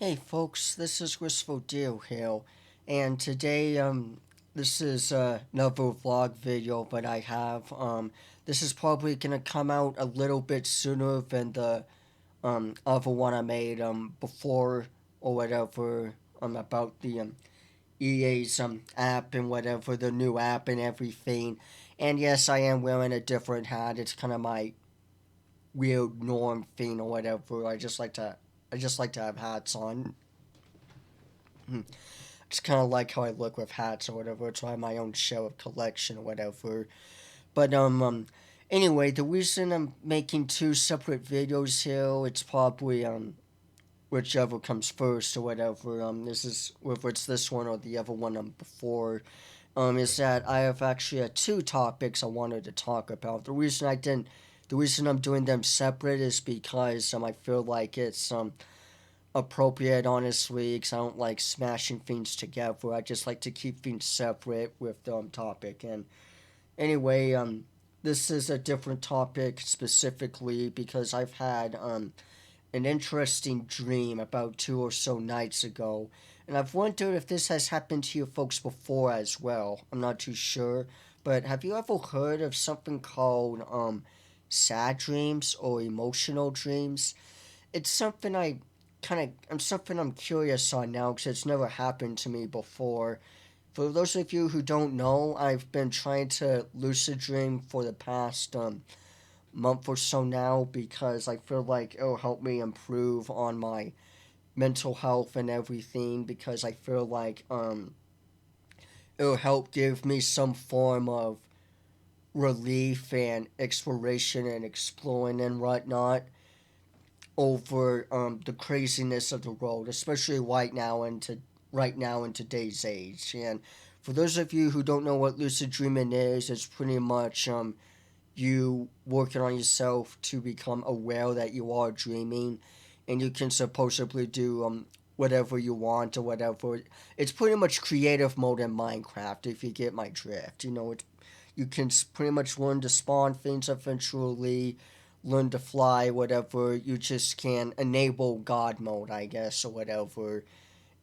Hey folks, this is Wistful Deal here, and today this is another vlog video, but I have this is probably gonna come out a little bit sooner than the other one I made before or whatever about the EA's app and whatever, the new app and everything. And yes, I am wearing a different hat. It's kind of my weird norm thing or whatever. I just like to have hats on. It's kind of like how I look with hats or whatever. It's why I have my own show of collection or whatever. But anyway, the reason I'm making two separate videos here, it's probably whichever comes first or whatever. This is whether it's this one or the other one before. Is that I have actually two topics I wanted to talk about. The reason I'm doing them separate is because I feel like it's appropriate, honestly, because I don't like smashing things together. I just like to keep things separate with the topic. And anyway, this is a different topic specifically because I've had an interesting dream about 2 or so nights ago. And I've wondered if this has happened to you folks before as well. I'm not too sure. But have you ever heard of something called sad dreams or emotional dreams? It's something I'm something I'm curious on now because it's never happened to me before. For those of you who don't know, I've been trying to lucid dream for the past month or so now because I feel like it'll help me improve on my mental health and everything because I feel like it'll help give me some form of relief and exploration and exploring and whatnot over the craziness of the world, especially right now in today's age. And for those of you who don't know what lucid dreaming is, it's pretty much you working on yourself to become aware that you are dreaming, and you can supposedly do whatever you want or whatever. It's pretty much creative mode in Minecraft, if you get my drift. You can pretty much learn to spawn things eventually, learn to fly, whatever. You just can enable God mode, I guess, or whatever,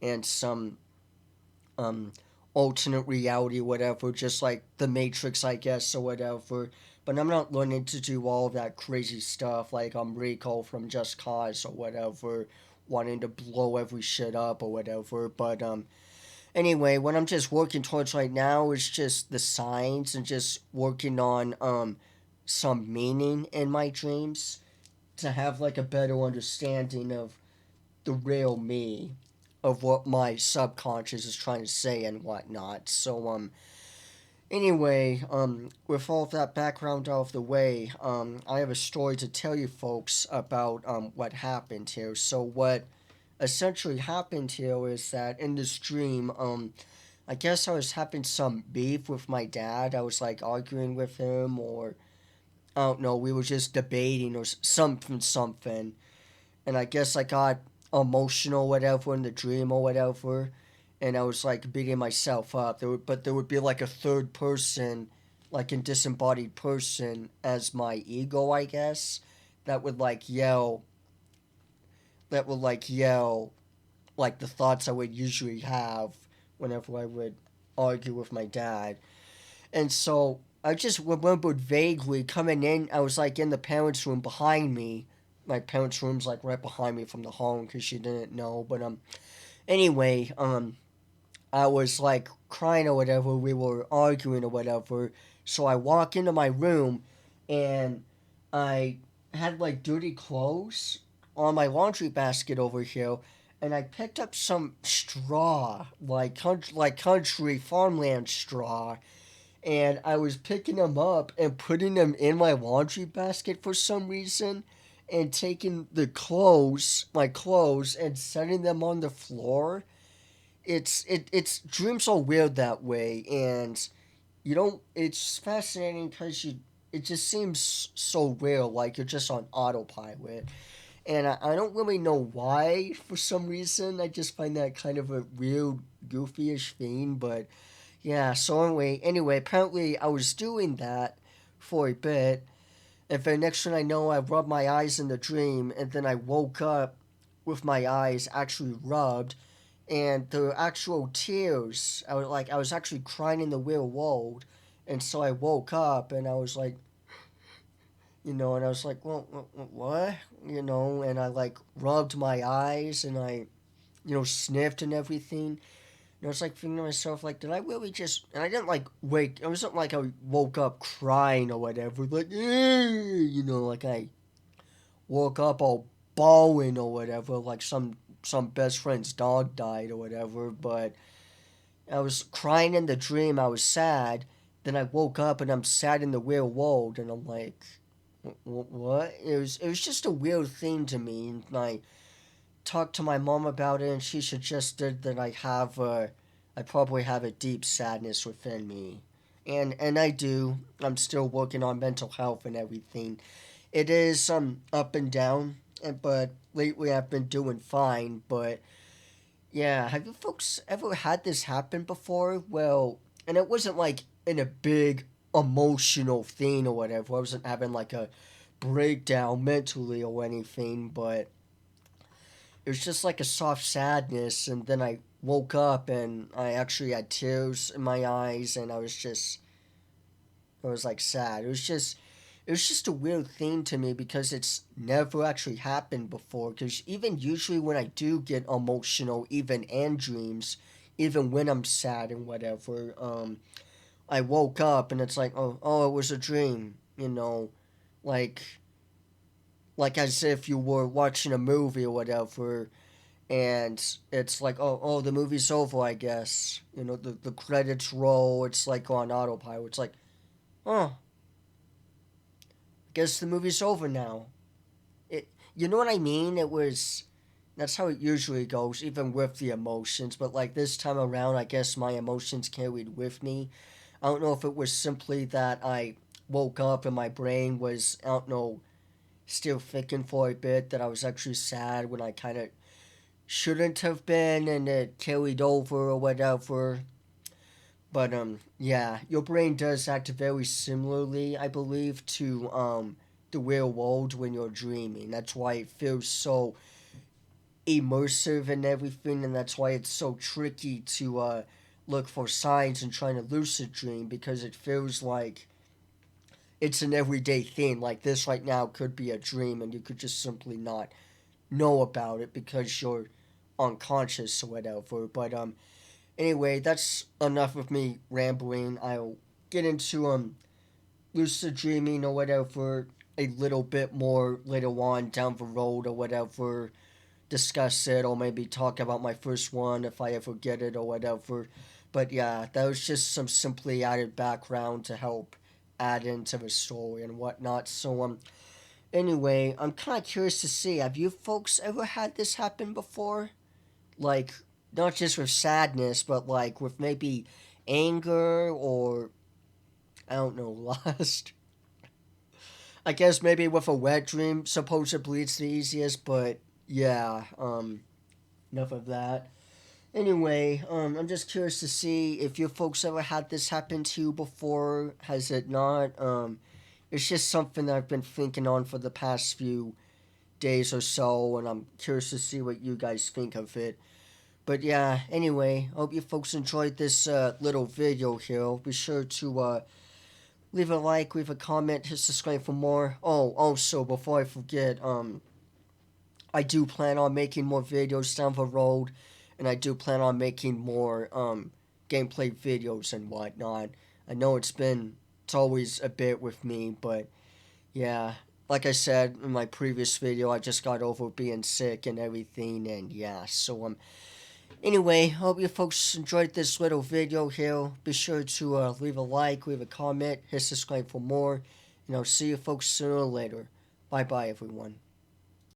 and some um alternate reality, whatever, just like the Matrix, I guess, or whatever. But I'm not learning to do all of that crazy stuff like Rico from Just Cause or whatever, wanting to blow every shit up or whatever. But anyway, what I'm just working towards right now is just the signs and just working on some meaning in my dreams to have like a better understanding of the real me, of what my subconscious is trying to say and whatnot. So anyway, with all of that background out of the way, I have a story to tell you folks about what happened here. So what essentially happened here is that in this dream, I guess I was having some beef with my dad. I was like arguing with him, or I don't know, we were just debating or something. And I guess I got emotional, whatever, in the dream or whatever. And I was like beating myself up. But there would be like a third person, like a disembodied person, as my ego, I guess, that would like yell, that would like yell, like the thoughts I would usually have whenever I would argue with my dad. And so I just remembered vaguely coming in. I was like in the parents' room behind me. My parents' room's like right behind me from the home because she didn't know. But anyway, I was like crying or whatever. We were arguing or whatever. So I walk into my room, and I had like dirty clothes on my laundry basket over here, and I picked up some straw, like country farmland straw, and I was picking them up and putting them in my laundry basket for some reason, and taking my clothes, and setting them on the floor. It's dreams are weird that way, and you don't. It's fascinating because it just seems so real, like you're just on autopilot. And I don't really know why. For some reason, I just find that kind of a weird, goofy-ish thing, but yeah, so anyway, apparently I was doing that for a bit, and then next thing I know, I rubbed my eyes in the dream, and then I woke up with my eyes actually rubbed, and the actual tears, I was actually crying in the real world, and so I woke up and I was like, and I was like, well, what, and I like rubbed my eyes and I, sniffed and everything. And I was like thinking to myself, like, did I really just? And I didn't like wake. It wasn't like I woke up crying or whatever. Like, like I woke up all bawling or whatever, like some best friend's dog died or whatever. But I was crying in the dream. I was sad. Then I woke up and I'm sad in the real world, and I'm like, what? It was just a weird thing to me. And I talked to my mom about it, and she suggested that I probably have a deep sadness within me, and I do. I'm still working on mental health and everything. It is up and down, but lately I've been doing fine. But yeah, have you folks ever had this happen before? Well, and it wasn't like in a big emotional thing or whatever. I wasn't having like a breakdown mentally or anything, but it was just like a soft sadness. And then I woke up and I actually had tears in my eyes, and I was like sad. It was just a weird thing to me because it's never actually happened before. Because even usually when I do get emotional, even in dreams, even when I'm sad and whatever, I woke up and it's like, oh, it was a dream, like like as if you were watching a movie or whatever, and it's like, oh, the movie's over, I guess. The credits roll. It's like on autopilot. It's like, oh, I guess the movie's over now. You know what I mean? That's how it usually goes, even with the emotions. But like this time around, I guess my emotions carried with me. I don't know if it was simply that I woke up and my brain was, I don't know, still thinking for a bit that I was actually sad when I kind of shouldn't have been, and it carried over or whatever. But yeah, your brain does act very similarly, I believe, to the real world when you're dreaming. That's why it feels so immersive and everything, and that's why it's so tricky to look for signs and trying to lucid dream, because it feels like it's an everyday thing. Like this right now could be a dream, and you could just simply not know about it because you're unconscious or whatever. But anyway, that's enough of me rambling. I'll get into lucid dreaming or whatever a little bit more later on down the road or whatever. Discuss it or maybe talk about my first one if I ever get it or whatever. But yeah, that was just some simply added background to help add into the story and whatnot. So anyway, I'm kind of curious to see, have you folks ever had this happen before? Like, not just with sadness, but like with maybe anger or, I don't know, lust. I guess maybe with a wet dream, supposedly it's the easiest, but yeah, enough of that. Anyway, I'm just curious to see if you folks ever had this happen to you before. Has it not? It's just something that I've been thinking on for the past few days or so, and I'm curious to see what you guys think of it. But yeah, anyway, hope you folks enjoyed this little video here. Be sure to leave a like, leave a comment, hit subscribe for more. Oh, also, before I forget, I do plan on making more videos down the road, and I do plan on making more gameplay videos and whatnot. I know it's always a bit with me, but yeah, like I said in my previous video, I just got over being sick and everything, and yeah, so anyway, hope you folks enjoyed this little video here. Be sure to leave a like, leave a comment, hit subscribe for more, and I'll see you folks sooner or later. Bye bye, everyone.